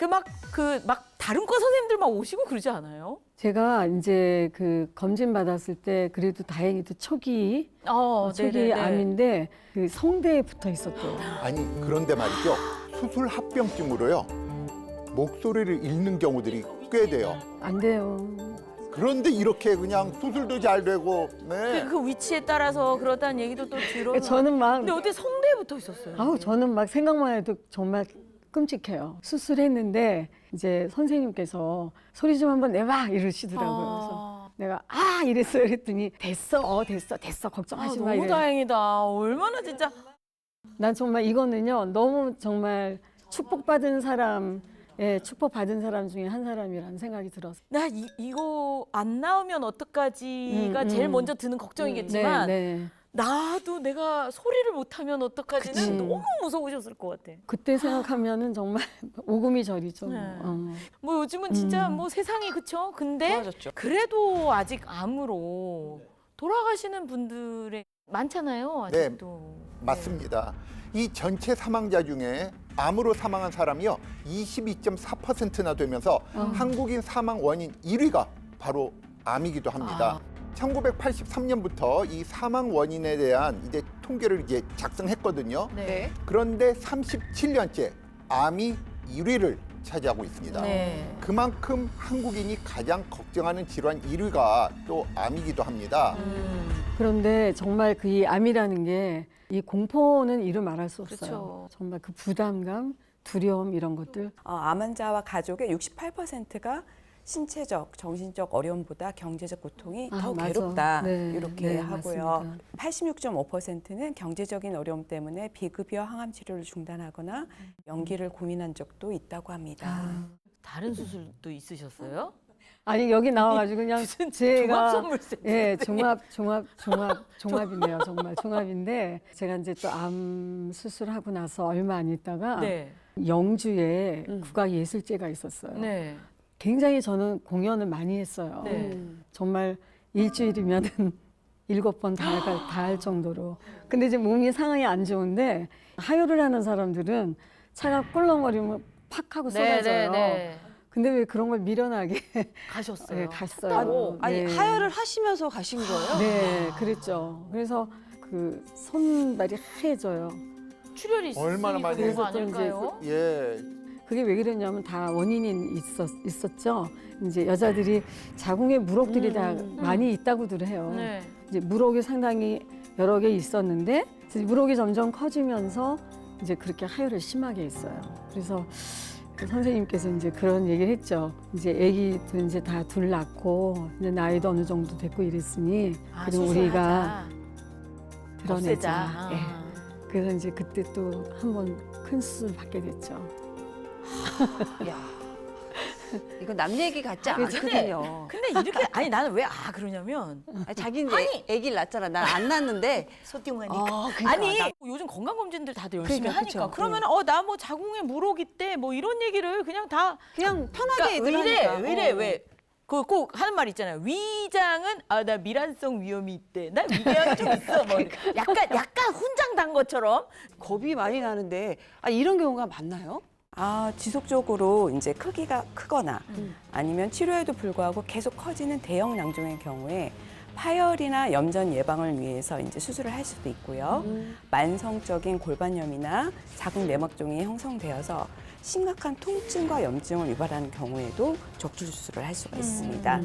막 다른 과 선생님들 막 오시고 그러지 않아요? 제가 이제 그 검진 받았을 때 그래도 다행히도 초기 네네네. 암인데 그 성대에 붙어 있었대요. 아니 그런데 말이죠. 수술 합병증으로요. 목소리를 잃는 경우들이 꽤 돼요. 안 돼요. 그런데 이렇게 그냥 수술도 잘 되고 네. 그 위치에 따라서 그렇다는 얘기도 또 들어요. 저는 막 근데 어떻게 성대에 붙어 있었어요? 저는 막 생각만 해도 정말 끔찍해요. 수술했는데 이제 선생님께서 소리 좀 한번 내봐 이러시더라고요. 그래서 내가 이랬어요. 그랬더니 됐어 걱정하지 마. 너무 이래요. 다행이다. 얼마나 진짜. 난 정말 이거는요 너무 정말 축복받은 사람, 축복받은 사람 중에 한 사람이라는 생각이 들어서. 나 이거 안 나오면 어떡하지가 제일 먼저 드는 걱정이겠지만 네. 나도 내가 소리를 못하면 어떡하지는 그치. 너무 무서우셨을 것 같아. 그때 생각하면은 정말 오금이 저리죠. 네. 어. 뭐 요즘은 진짜 뭐 세상이 그쵸? 근데 좋아졌죠. 그래도 아직 암으로 돌아가시는 분들이 많잖아요. 아직도. 맞습니다. 이 전체 사망자 중에 암으로 사망한 사람이요 22.4%나 되면서 한국인 사망 원인 1위가 바로 암이기도 합니다. 1983년부터 이 사망 원인에 대한 이제 통계를 이제 작성했거든요. 네. 그런데 37년째 암이 1위를 차지하고 있습니다. 네. 그만큼 한국인이 가장 걱정하는 질환 1위가 또 암이기도 합니다. 그런데 정말 그 이 암이라는 게 이 공포는 이루 말할 수 없어요. 그쵸. 정말 그 부담감, 두려움 이런 것들. 암 환자와 가족의 68%가 신체적, 정신적 어려움보다 경제적 고통이 더 맞아. 괴롭다 네, 이렇게 네, 하고요. 86.5%는 경제적인 어려움 때문에 비급여 항암 치료를 중단하거나 연기를 고민한 적도 있다고 합니다. 다른 수술도 있으셨어요? 아니 여기 나와가지고 그냥 제가 종합 선물 세트. 종합이네요. 정말 종합인데 제가 이제 또 암 수술하고 나서 얼마 안 있다가 네. 영주에 국악예술제가 있었어요. 네. 굉장히 저는 공연을 많이 했어요. 네. 정말 일주일이면은 7번 다 할 정도로. 근데 이제 몸이 상황이 안 좋은데 하혈을 하는 사람들은 차가 꿀렁거리면 팍 하고 쏟아져요. 네. 근데 왜 그런 걸 미련하게 가셨어요. 네, 갔어요. 아니 네. 하혈을 하시면서 가신 거예요? 네, 그랬죠. 그래서 그 손발이 하얘져요. 출혈이 얼마나 많이 그런 거 했었던 아닐까요? 예. 그게 왜 그랬냐면 다 원인이 있었죠. 이제 여자들이 자궁에 물혹들이 다 많이 있다고들 해요. 네. 이제 물혹이 상당히 여러 개 있었는데 이제 물혹이 점점 커지면서 이제 그렇게 하혈을 심하게 했어요. 그래서 그 선생님께서 이제 그런 얘기를 했죠. 이제 아기도 이제 다 둘 낳고 이제 나이도 어느 정도 됐고 이랬으니 그리고 우리가 드러내자. 없애자. 예. 그래서 이제 그때 또 한 번 큰 수술 받게 됐죠. 야, 이거 남 얘기 같지 근데- 않거든요. 근데 이렇게 아니 나는 왜 그러냐면 아니, 자기는 애기를 낳았잖아. 난 안 낳았는데. 소띠용하니까. 그러니까 아니 요즘 건강 검진들 다들 열심히 그러니까, 하니까 그쵸. 그러면 나 뭐 자궁에 물혹 있대 뭐 이런 얘기를 그냥 다 그냥 편하게 그러니까 애들 하니까. 왜 그 꼭 하는 말 있잖아요. 위장은 나 미란성 위험이 있대. 나 위궤양이 좀 있어. 뭐 약간 훈장 단 것처럼. 겁이 많이 나는데 이런 경우가 많나요? 지속적으로 이제 크기가 크거나 아니면 치료에도 불구하고 계속 커지는 대형 낭종의 경우에 파열이나 염전 예방을 위해서 이제 수술을 할 수도 있고요. 만성적인 골반염이나 자궁 내막종이 형성되어서 심각한 통증과 염증을 유발하는 경우에도 적출 수술을 할 수가 있습니다.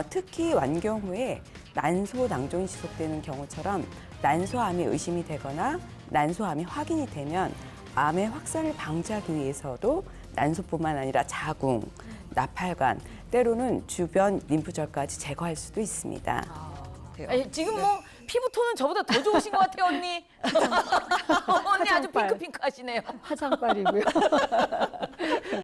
특히 완경 후에 난소 낭종이 지속되는 경우처럼 난소암이 의심이 되거나 난소암이 확인이 되면 암의 확산을 방지하기 위해서도 난소뿐만 아니라 자궁, 나팔관, 때로는 주변 림프절까지 제거할 수도 있습니다. 아니, 지금 뭐 피부톤은 저보다 더 좋으신 것 같아요, 언니. 언니 아주 화장빨. 핑크핑크 하시네요. 화장빨이고요.